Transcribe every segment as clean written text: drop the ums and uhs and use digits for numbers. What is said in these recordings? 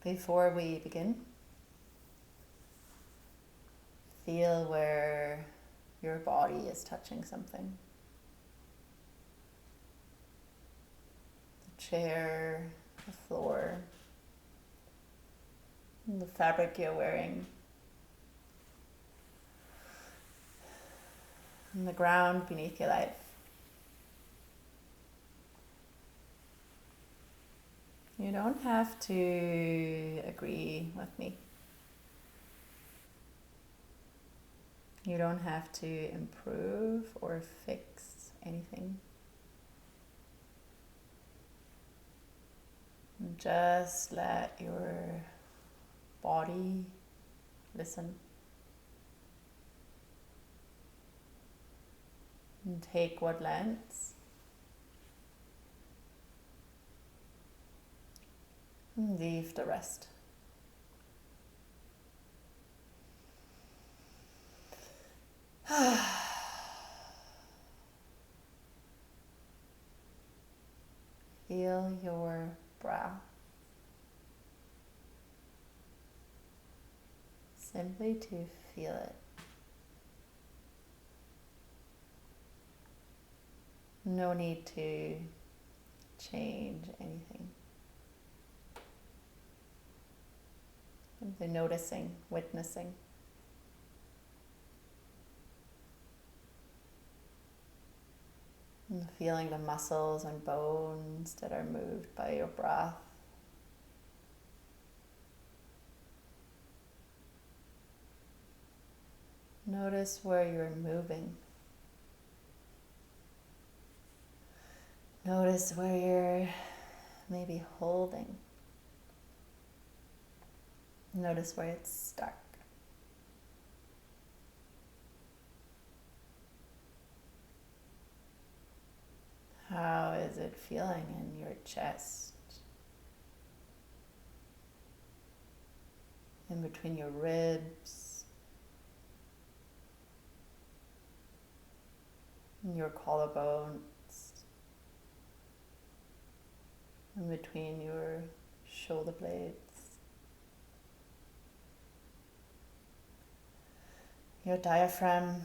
Before we begin, feel where your body is touching something. The chair, the floor, the fabric you're wearing, and the ground beneath your life. You don't have to agree with me. You don't have to improve or fix anything. Just let your body listen. And take what lands. And leave the rest. Feel your breath. Simply to feel it. No need to change anything. Simply noticing, witnessing. And feeling the muscles and bones that are moved by your breath. Notice where you're moving. Notice where you're maybe holding. Notice where it's stuck. How is it feeling in your chest? In between your ribs? In your collarbones? In between your shoulder blades? Your diaphragm?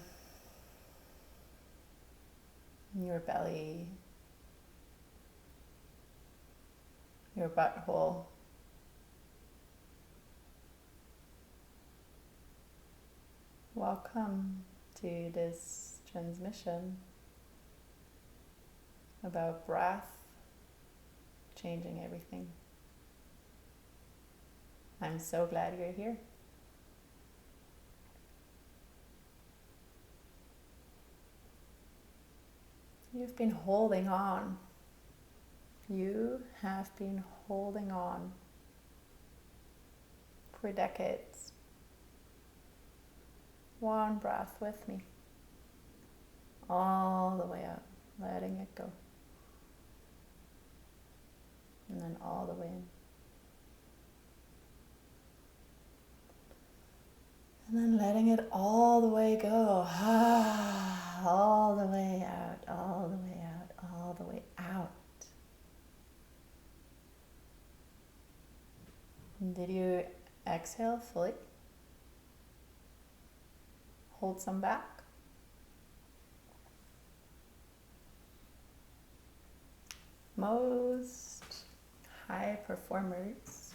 Your belly? Your butthole? Welcome to this transmission about breath changing everything. I'm so glad you're here. You've been holding on. You have been holding on for decades. One breath with me. All the way out, letting it go. And then all the way in. And then letting it all the way go. All the way out, all the way out, all the way out. And did you exhale fully? Hold some back. Most high performers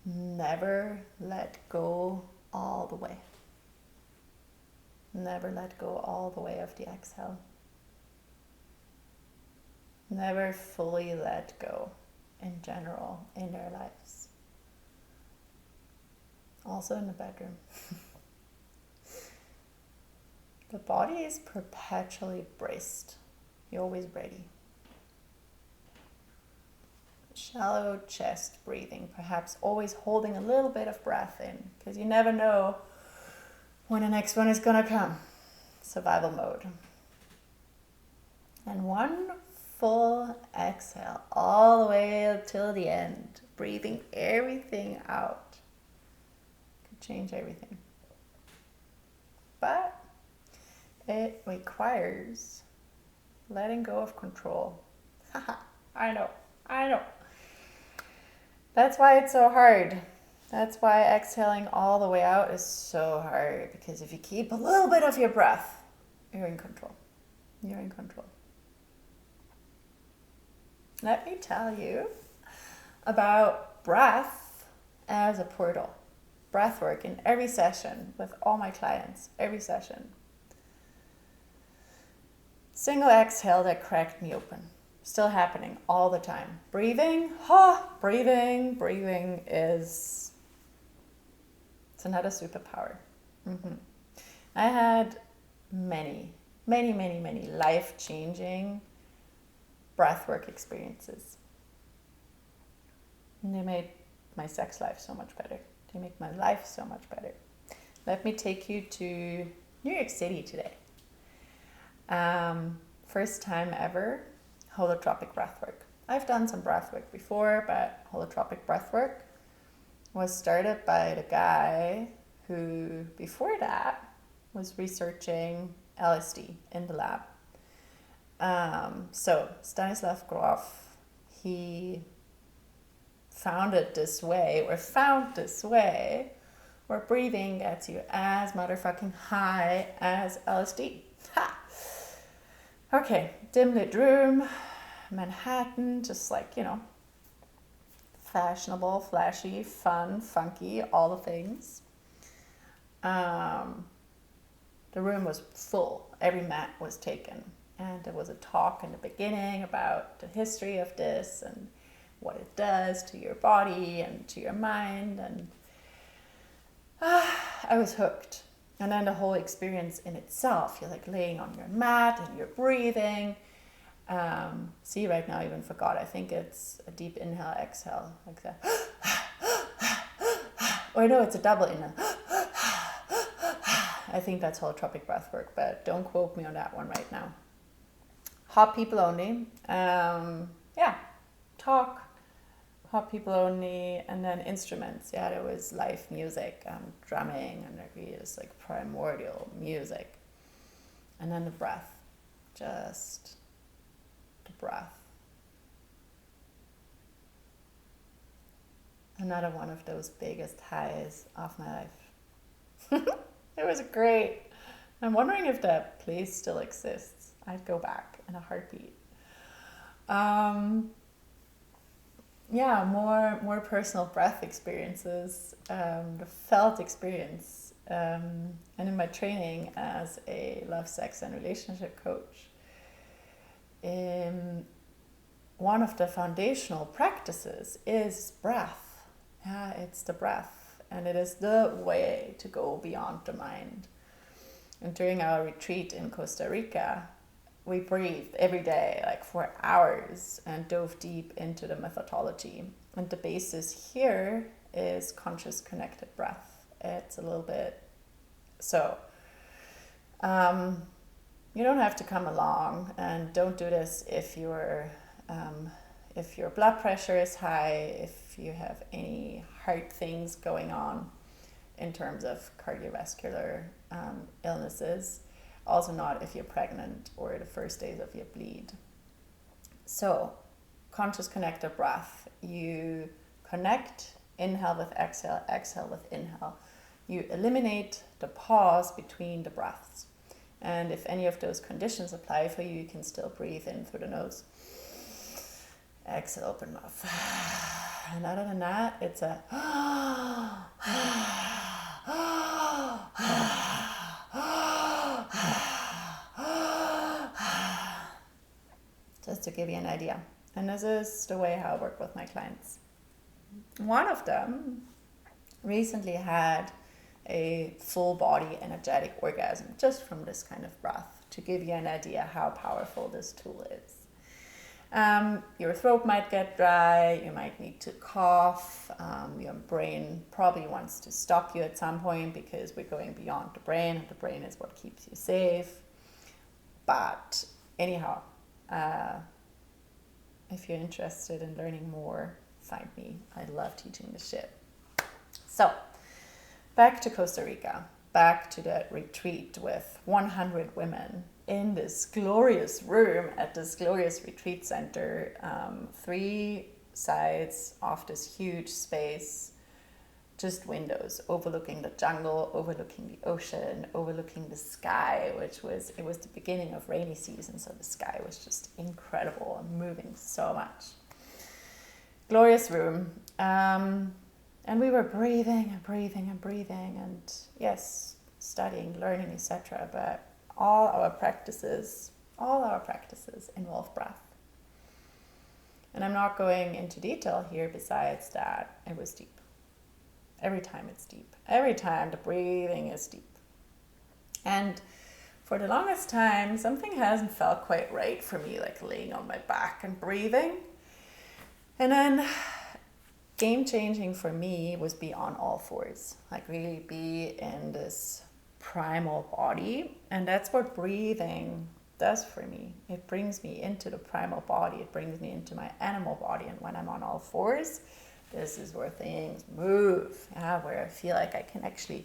never let go all the way. Never let go all the way of the exhale. Never fully let go in general in their lives. Also in the bedroom. The body is perpetually braced. You're always ready. Shallow chest breathing, perhaps always holding a little bit of breath in, because you never know when the next one is gonna come. Survival mode. And one full exhale all the way till the end, breathing everything out. Could change everything. But it requires letting go of control. I know. That's why it's so hard. That's why exhaling all the way out is so hard, because if you keep a little bit of your breath, you're in control. You're in control. Let me tell you about breath as a portal. Breathwork in every session with all my clients, every session. Single exhale that cracked me open. Still happening all the time. Breathing is, it's another superpower. I had many life-changing breathwork experiences. And they made my sex life so much better. They make my life so much better. Let me take you to New York City today. First time ever, holotropic breathwork. I've done some breathwork before, but holotropic breathwork was started by the guy who, before that, was researching LSD in the lab. So Stanislav Grof, he found this way where breathing gets you as motherfucking high as LSD. Ha! Okay, dim lit room, Manhattan, just like, fashionable, flashy, fun, funky, all the things. The room was full. Every mat was taken. And there was a talk in the beginning about the history of this and what it does to your body and to your mind. And I was hooked. And then the whole experience in itself, you're like laying on your mat and you're breathing. See, right now I even forgot. I think it's a deep inhale, exhale, like that. Or no, it's a double inhale. I think that's holotropic breath work, but don't quote me on that one right now. Hot people only. Talk. Hot people only, and then instruments. Yeah, there was live music, drumming, and there was like primordial music. And then the breath. Just the breath. Another one of those biggest highs of my life. It was great. I'm wondering if that place still exists. I'd go back in a heartbeat. More personal breath experiences, the felt experience. And in my training as a love, sex, and relationship coach, one of the foundational practices is breath. Yeah, it's the breath. And it is the way to go beyond the mind. And during our retreat in Costa Rica, we breathed every day, like for hours, and dove deep into the methodology. And the basis here is conscious connected breath. It's a little bit so. You don't have to come along, and don't do this if your blood pressure is high, if you have any heart things going on in terms of cardiovascular illnesses. Also not if you're pregnant or the first days of your bleed. So, conscious connected breath. You connect, inhale with exhale, exhale with inhale. You eliminate the pause between the breaths. And if any of those conditions apply for you, you can still breathe in through the nose. Exhale, open mouth. And other than that, it's a just to give you an idea. And this is the way how I work with my clients. One of them recently had a full body energetic orgasm just from this kind of breath, to give you an idea how powerful this tool is. Your throat might get dry, you might need to cough, your brain probably wants to stop you at some point because we're going beyond the brain. The brain is what keeps you safe. But anyhow, if you're interested in learning more, find me. I love teaching this shit. So, back to Costa Rica, back to that retreat with 100 women in this glorious room at this glorious retreat center. 3 sides of this huge space, just windows overlooking the jungle, overlooking the ocean, overlooking the sky, it was the beginning of rainy season, so the sky was just incredible and moving so much. Glorious room. And we were breathing and breathing and breathing, and yes, studying, learning, etc. But all our practices involve breath. And I'm not going into detail here besides that it was deep. Every time it's deep. Every time the breathing is deep. And for the longest time, something hasn't felt quite right for me, like laying on my back and breathing. And then game changing for me was be on all fours, like really be in this primal body. And that's what breathing does for me. It brings me into the primal body. It brings me into my animal body. And when I'm on all fours, this is where things move, where I feel like I can actually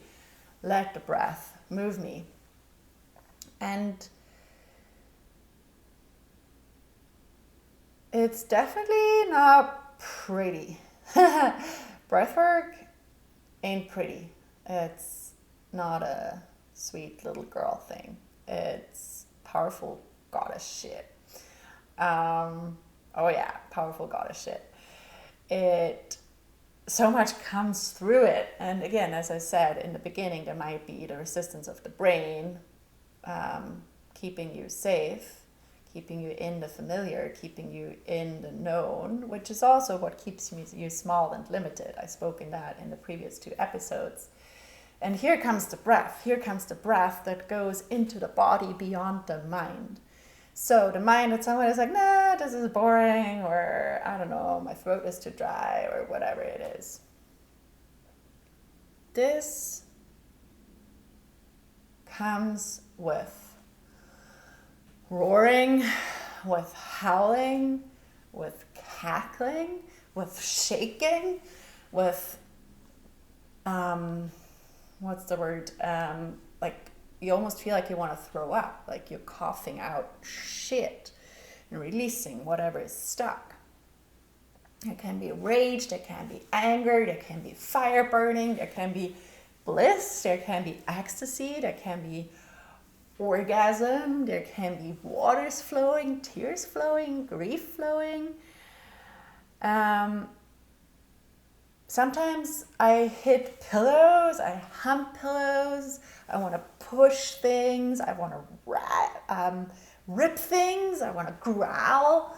let the breath move me. And it's definitely not pretty. Breathwork ain't pretty. It's not a sweet little girl thing. It's powerful goddess shit. Powerful goddess shit. So much comes through it. And again, as I said in the beginning, there might be the resistance of the brain, keeping you safe, keeping you in the familiar, keeping you in the known, which is also what keeps you small and limited. I spoke in that in the previous 2 episodes. And here comes the breath. Here comes the breath that goes into the body beyond the mind. So the mind at some point is like, nah, this is boring, or I don't know, my throat is too dry, or whatever it is. This comes with roaring, with howling, with cackling, with shaking, with, what's the word? Like, you almost feel like you want to throw up, like you're coughing out shit and releasing whatever is stuck. There can be rage, there can be anger, there can be fire burning, there can be bliss, there can be ecstasy, there can be orgasm, there can be waters flowing, tears flowing, grief flowing. Sometimes I hit pillows, I hump pillows, I want to push things, I want to rip things, I want to growl.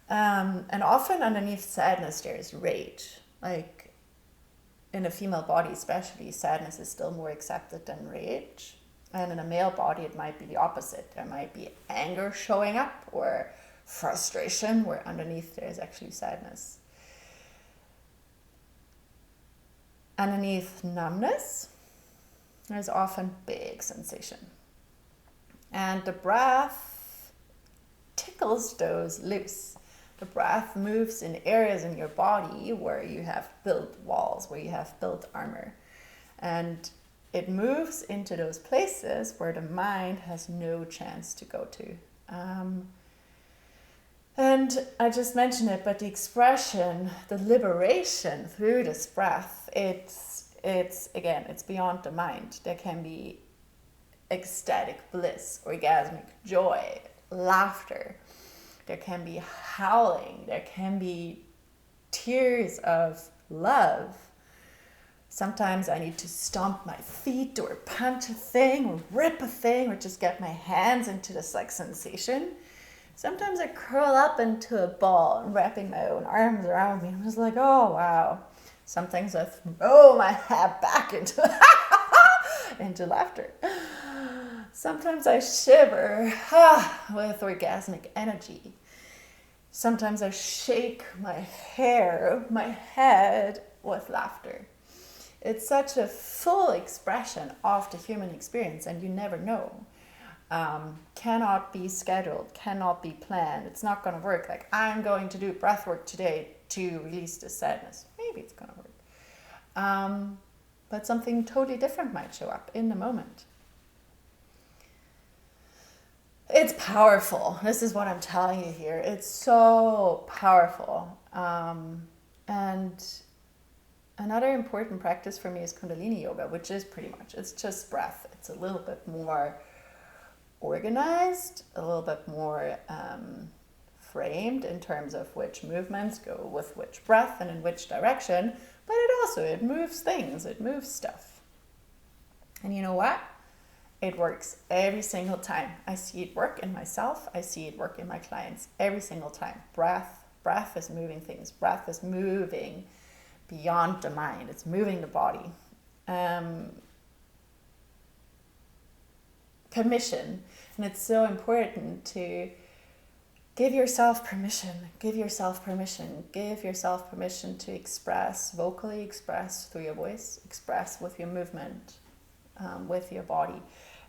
And often underneath sadness there is rage. Like in a female body especially, sadness is still more accepted than rage. And in a male body it might be the opposite. There might be anger showing up or frustration where underneath there is actually sadness. Underneath numbness, there's often big sensation. And the breath tickles those loose. The breath moves in areas in your body where you have built walls, where you have built armor. And it moves into those places where the mind has no chance to go to. And I just mentioned it, but the expression, the liberation through this breath, it's beyond the mind. There can be ecstatic bliss, orgasmic joy, laughter. There can be howling. There can be tears of love. Sometimes I need to stomp my feet or punch a thing or rip a thing or just get my hands into this like sensation. Sometimes I curl up into a ball and wrapping my own arms around me. I'm just like, oh, wow. Sometimes I throw my head back into laughter. Sometimes I shiver with orgasmic energy. Sometimes I shake my hair, my head with laughter. It's such a full expression of the human experience, and you never know. Cannot be scheduled, cannot be planned. It's not going to work. Like, I'm going to do breathwork today to release this sadness. Maybe it's going to work. But something totally different might show up in the moment. It's powerful. This is what I'm telling you here. It's so powerful. And another important practice for me is Kundalini yoga, which is pretty much, it's just breath. It's a little bit more organized, a little bit more framed in terms of which movements go with which breath and in which direction. But it moves things, it moves stuff. And you know what? It works every single time. I see it work in myself. I see it work in my clients every single time. Breath is moving things. Breath is moving beyond the mind. It's moving the body. Permission. And it's so important to give yourself permission. Give yourself permission. Give yourself permission to express, vocally express through your voice, express with your movement, with your body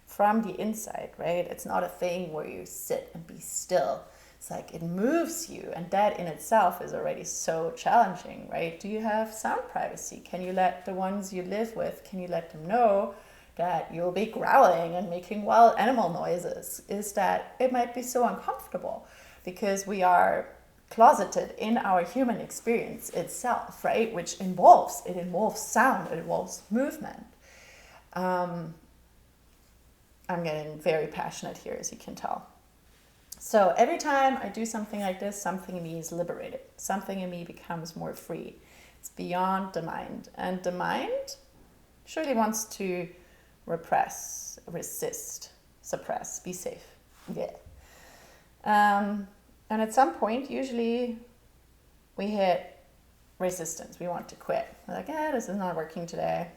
from the inside, right? It's not a thing where you sit and be still. It's like it moves you, and that in itself is already so challenging, right? Do you have sound privacy? Can you let the ones you live with, can you let them know that you'll be growling and making wild animal noises? Is that it might be so uncomfortable because we are closeted in our human experience itself, right? Which involves sound, it involves movement. I'm getting very passionate here, as you can tell. So every time I do something like this, something in me is liberated. Something in me becomes more free. It's beyond the mind. And the mind surely wants to repress, resist, suppress, be safe. Yeah. And at some point, usually we hit resistance. We want to quit. We're like, this is not working today.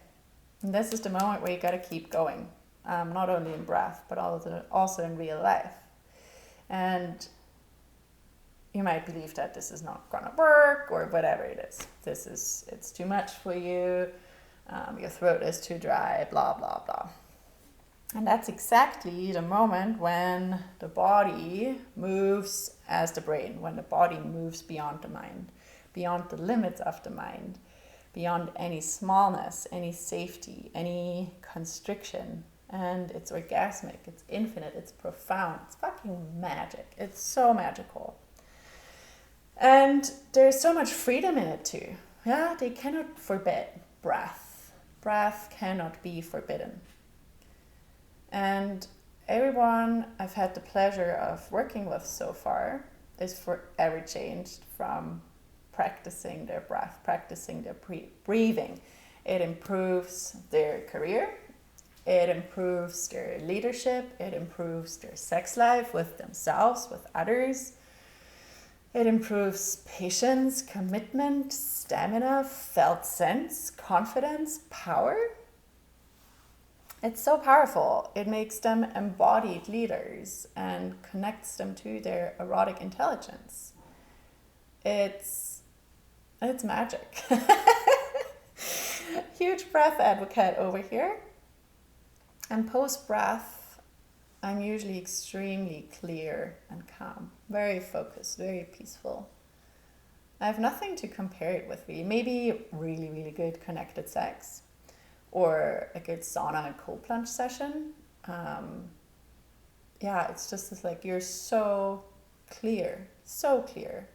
And this is the moment where you got to keep going. Not only in breath, but also in real life. And you might believe that this is not going to work or whatever it is. It's too much for you. Your throat is too dry, blah, blah, blah. And that's exactly the moment when the body moves as the brain, when the body moves beyond the mind, beyond the limits of the mind, beyond any smallness, any safety, any constriction. And it's orgasmic, it's infinite, it's profound, it's fucking magic. It's so magical. And there's so much freedom in it too. Yeah, they cannot forbid breath. Breath cannot be forbidden. And everyone I've had the pleasure of working with so far is forever changed from practicing their breath, practicing their breathing. It improves their career. It improves their leadership. It improves their sex life with themselves, with others. It improves patience, commitment, stamina, felt sense, confidence, power. It's so powerful. It makes them embodied leaders and connects them to their erotic intelligence. It's magic. Huge breath advocate over here. And post-breath, I'm usually extremely clear and calm, very focused, very peaceful. I have nothing to compare it with really. Maybe really, really good connected sex or a good sauna and cold plunge session. It's just this, like, you're so clear, so clear.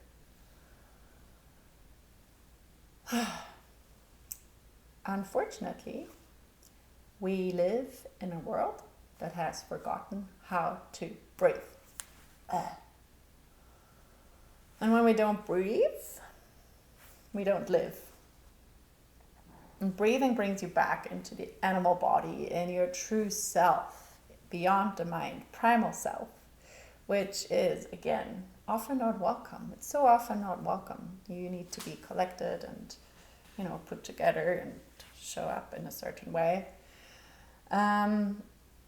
Unfortunately, we live in a world that has forgotten how to breathe. And when we don't breathe, we don't live. And breathing brings you back into the animal body and your true self, beyond the mind, primal self, which is, again, often not welcome. It's so often not welcome. You need to be collected and, put together and show up in a certain way.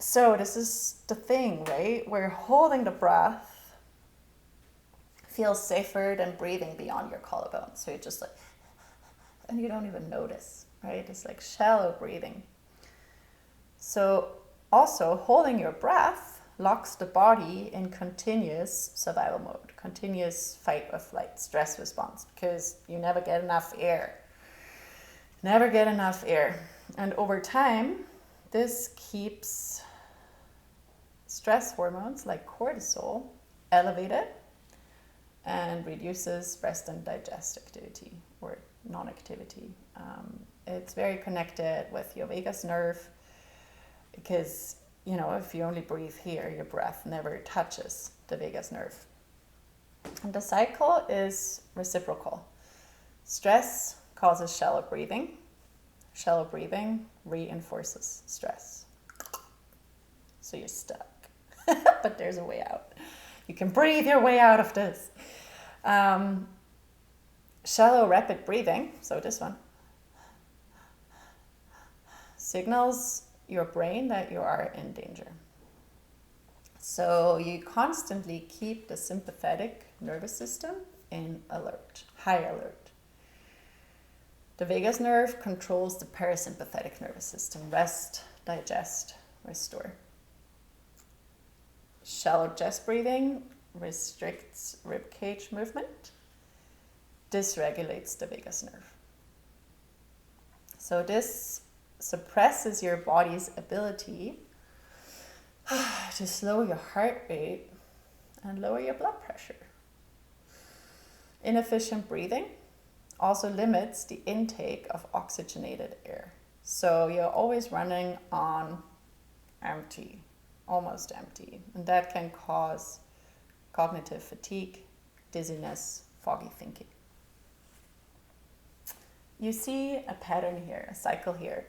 So this is the thing, right? Where holding the breath feels safer than breathing beyond your collarbone. So you're just like, and you don't even notice, right? It's like shallow breathing. So also holding your breath locks the body in continuous survival mode, continuous fight or flight, stress response, because you never get enough air. Never get enough air. And over time, this keeps stress hormones like cortisol elevated and reduces rest and digest activity or non-activity. It's very connected with your vagus nerve because, you know, if you only breathe here, your breath never touches the vagus nerve. And the cycle is reciprocal. Stress causes shallow breathing. Shallow breathing reinforces stress. So you're stuck. But there's a way out. You can breathe your way out of this. Shallow rapid breathing, so this one, signals your brain that you are in danger. So you constantly keep the sympathetic nervous system in alert, high alert. The vagus nerve controls the parasympathetic nervous system, rest, digest, restore. Shallow chest breathing restricts ribcage movement, dysregulates the vagus nerve. So this suppresses your body's ability to slow your heart rate and lower your blood pressure. Inefficient breathing also limits the intake of oxygenated air. So you're always running on empty, almost empty, and that can cause cognitive fatigue, dizziness, foggy thinking. You see a pattern here, a cycle here.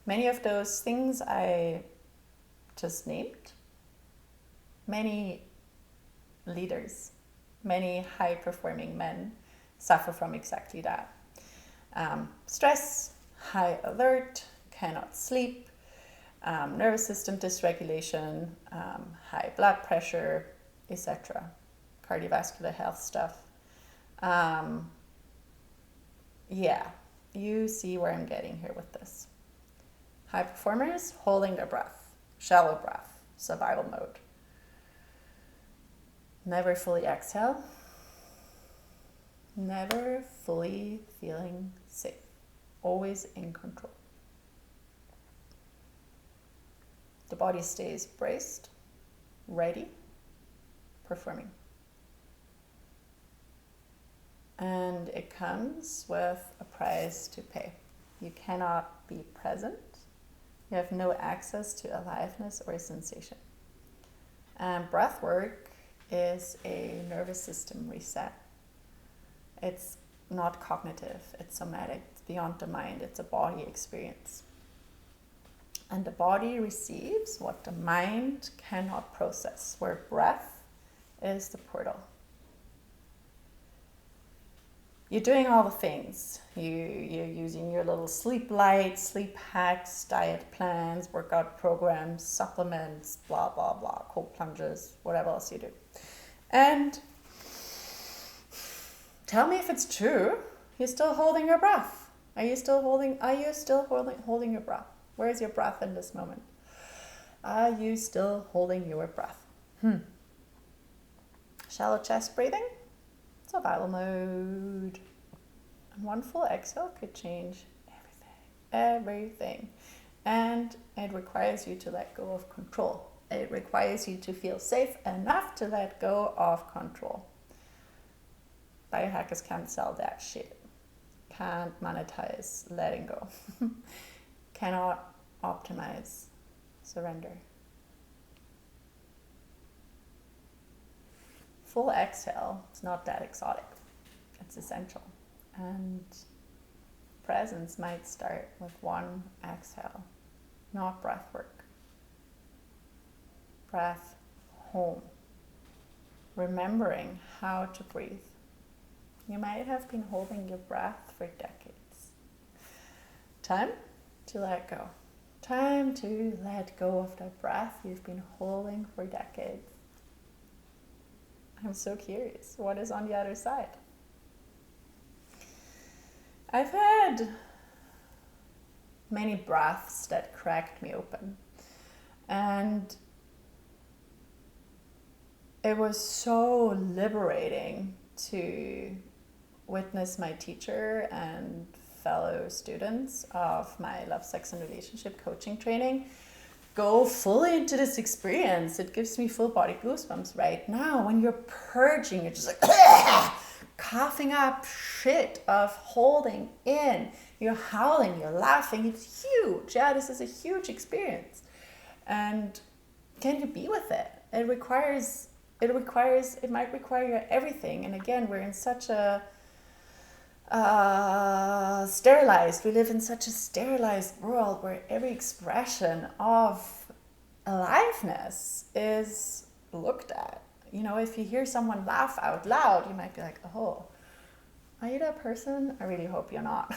Many of those things I just named, many leaders, many high-performing men suffer from exactly that. Stress, high alert, cannot sleep, nervous system dysregulation, high blood pressure, etc. Cardiovascular health stuff. Yeah, you see where I'm getting here with this. High performers holding their breath, shallow breath, survival mode. Never fully exhale. Never fully feeling safe. Always in control. The body stays braced, ready, performing. And it comes with a price to pay. You cannot be present. You have no access to aliveness or sensation. And breathwork is a nervous system reset. It's not cognitive, it's somatic, it's beyond the mind, it's a body experience. And the body receives what the mind cannot process, where breath is the portal. You're doing all the things. You're using your little sleep lights, sleep hacks, diet plans, workout programs, supplements, blah, blah, blah, cold plunges, whatever else you do. And tell me if it's true. You're still holding your breath. Are you still holding your breath? Where is your breath in this moment? Are you still holding your breath? Shallow chest breathing, survival mode. And one full exhale could change everything. And it requires you to let go of control. It requires you to feel safe enough to let go of control. Biohackers can't sell that shit. Can't monetize letting go. Cannot optimize surrender. Full exhale is not that exotic. It's essential. And presence might start with one exhale, not breath work. Breath home. Remembering how to breathe. You might have been holding your breath for decades. Time to let go. Time to let go of the breath you've been holding for decades. I'm so curious, what is on the other side? I've had many breaths that cracked me open. And it was so liberating to witness my teacher and fellow students of my love, sex, and relationship coaching training go fully into this experience. It gives me full body goosebumps right now. When you're purging, you're just like coughing up shit of holding in. You're howling, you're laughing. It's huge. Yeah, this is a huge experience. And can you be with it? It might require everything. And again, we're in such a we live in such a sterilized world where every expression of aliveness is looked at. You know, if you hear someone laugh out loud, you might be like, oh, are you that person? I really hope you're not.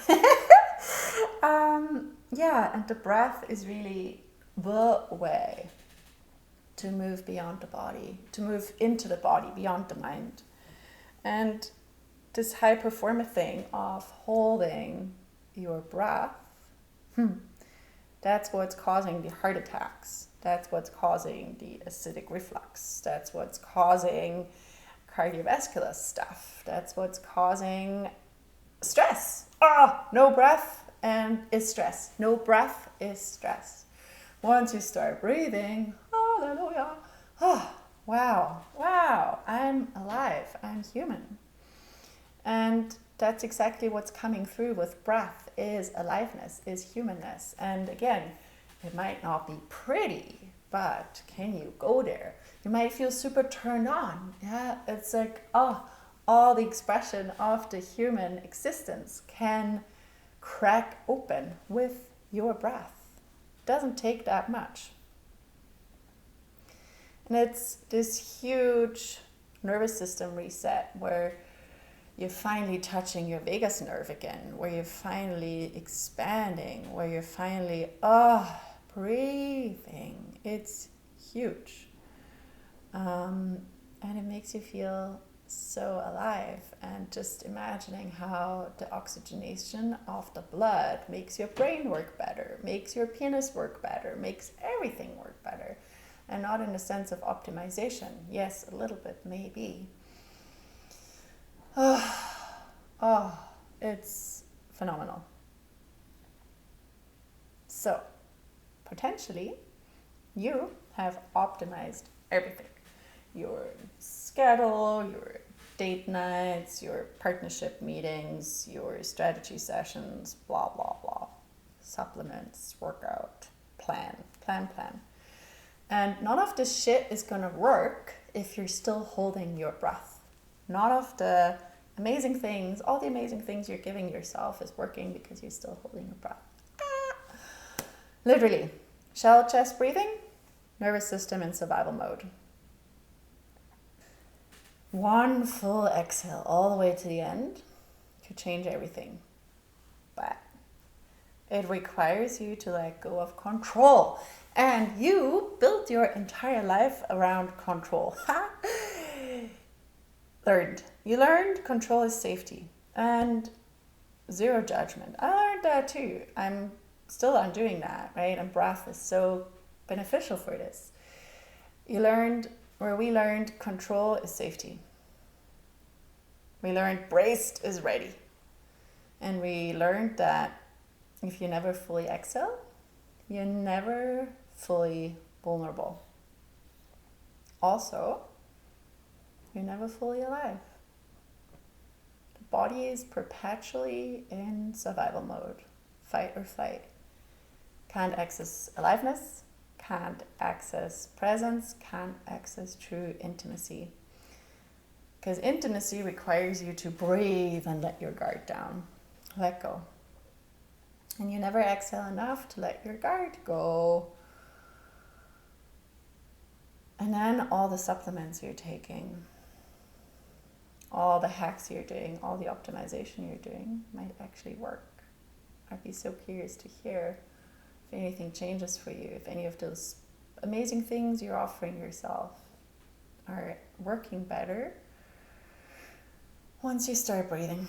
Yeah, and the breath is really the way to move beyond the body, to move into the body, beyond the mind. And this high performer thing of holding your breath, that's what's causing the heart attacks. That's what's causing the acidic reflux. That's what's causing cardiovascular stuff. That's what's causing stress. No breath and is stress. No breath is stress. Once you start breathing, hallelujah, wow, I'm alive, I'm human. And that's exactly what's coming through with breath, is aliveness, is humanness. And again, it might not be pretty, but can you go there? You might feel super turned on. Yeah, it's like, all the expression of the human existence can crack open with your breath. It doesn't take that much. And it's this huge nervous system reset where you're finally touching your vagus nerve again, where you're finally expanding, where you're finally, breathing. It's huge. And it makes you feel so alive. And just imagining how the oxygenation of the blood makes your brain work better, makes your penis work better, makes everything work better. And not in the sense of optimization. Yes, a little bit, maybe. It's phenomenal. So, potentially, you have optimized everything. Your schedule, your date nights, your partnership meetings, your strategy sessions, blah, blah, blah. Supplements, workout, plan. And none of this shit is gonna work if you're still holding your breath. None of the amazing things, all the amazing things you're giving yourself is working because you're still holding your breath. Literally, shallow chest breathing, nervous system in survival mode. One full exhale all the way to the end could change everything. But it requires you to let go of control. And you built your entire life around control. You learned control is safety and zero judgment. I learned that too. I'm still undoing that, right? And breath is so beneficial for this. We learned control is safety. We learned braced is ready. And we learned that if you never fully exhale, you're never fully vulnerable. Also, you're never fully alive. The body is perpetually in survival mode, fight or flight. Can't access aliveness, can't access presence, can't access true intimacy. Because intimacy requires you to breathe and let your guard down. Let go. And you never exhale enough to let your guard go. And then all the supplements you're taking, all the hacks you're doing, all the optimization you're doing might actually work. I'd be so curious to hear if anything changes for you, if any of those amazing things you're offering yourself are working better once you start breathing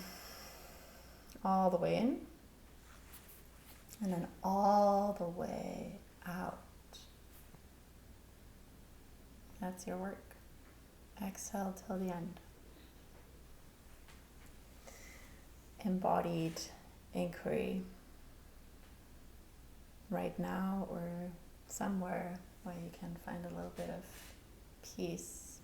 all the way in and then all the way out. That's your work. Exhale till the end. Embodied inquiry. Right now, we're somewhere where you can find a little bit of peace.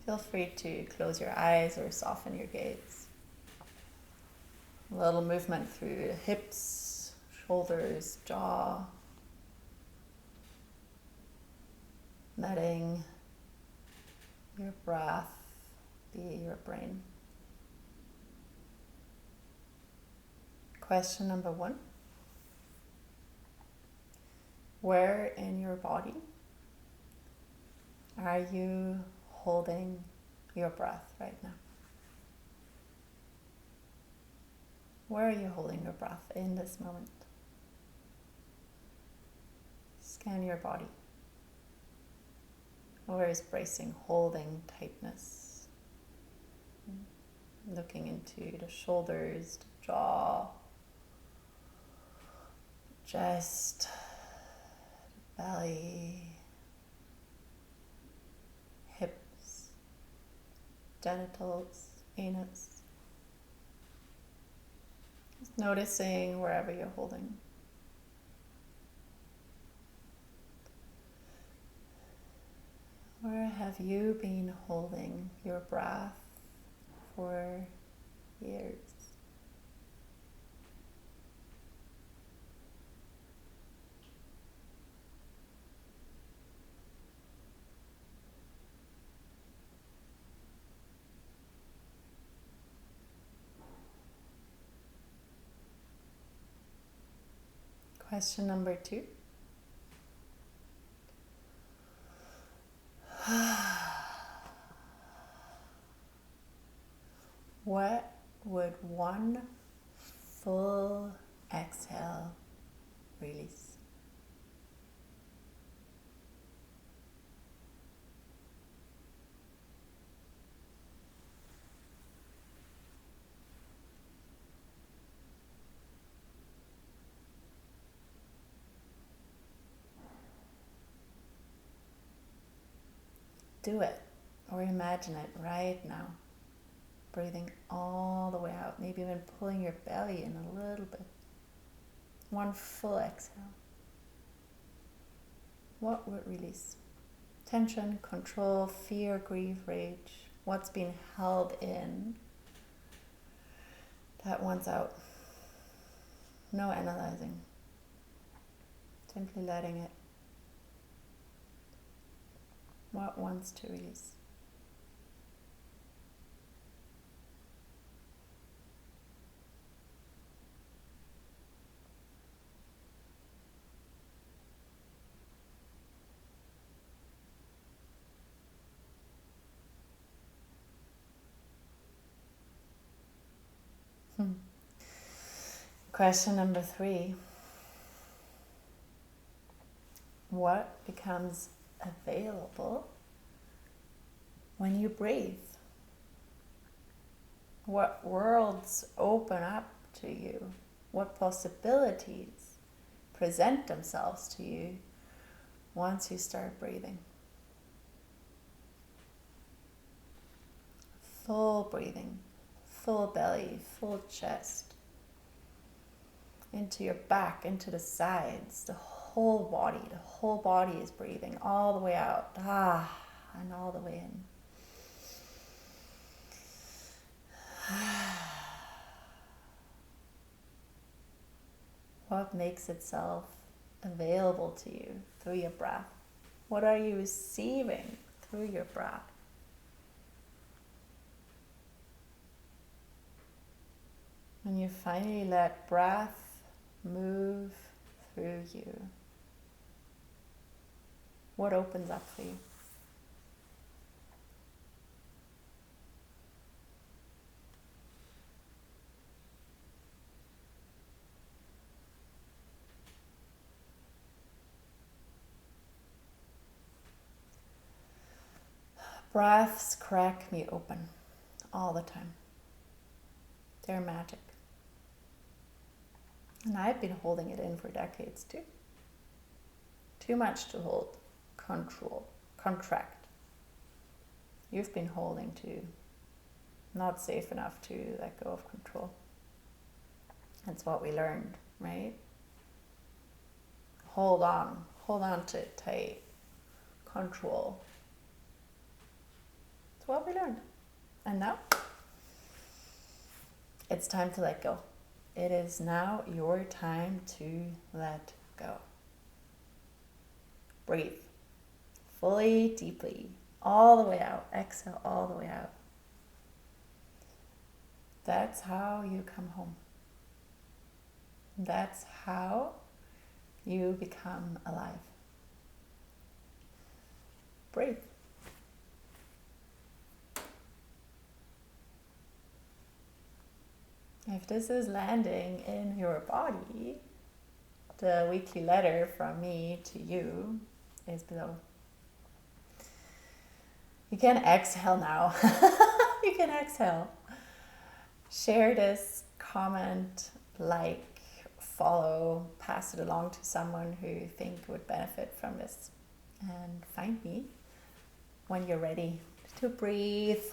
Feel free to close your eyes or soften your gaze. A little movement through the hips, shoulders, jaw. Letting your breath be your brain. Question number 1. Where in your body are you holding your breath right now? Where are you holding your breath in this moment? Scan your body. Where is bracing, holding, tightness? Looking into the shoulders, the jaw, chest, belly, hips, genitals, anus. Just noticing wherever you're holding. Where have you been holding your breath for years? Question number 2. What would one full exhale release? Do it or imagine it right now. Breathing all the way out, maybe even pulling your belly in a little bit. One full exhale. What would release? Tension, control, fear, grief, rage. What's being held in that wants out. No analyzing. Simply letting it. What wants to release? Question number 3. What becomes available when you breathe? What worlds open up to you? What possibilities present themselves to you once you start breathing? Full breathing, full belly, full chest. Into your back, into the sides, the whole body is breathing all the way out, and all the way in. What makes itself available to you through your breath? What are you receiving through your breath? When you finally let breath move through you, what opens up for you? Breaths crack me open all the time. They're magic. And I've been holding it in for decades too. Too much to hold, control, contract. You've been holding too. Not safe enough to let go of control. That's what we learned, right? hold on to it tight, control. It's what we learned. And now it's time to let go. It is now your time to let go. Breathe fully, deeply, all the way out. Exhale all the way out. That's how you come home. That's how you become alive. Breathe. If this is landing in your body, the weekly letter from me to you is below. You can exhale now. You can exhale. Share this, comment, like, follow, pass it along to someone who you think would benefit from this. And find me when you're ready to breathe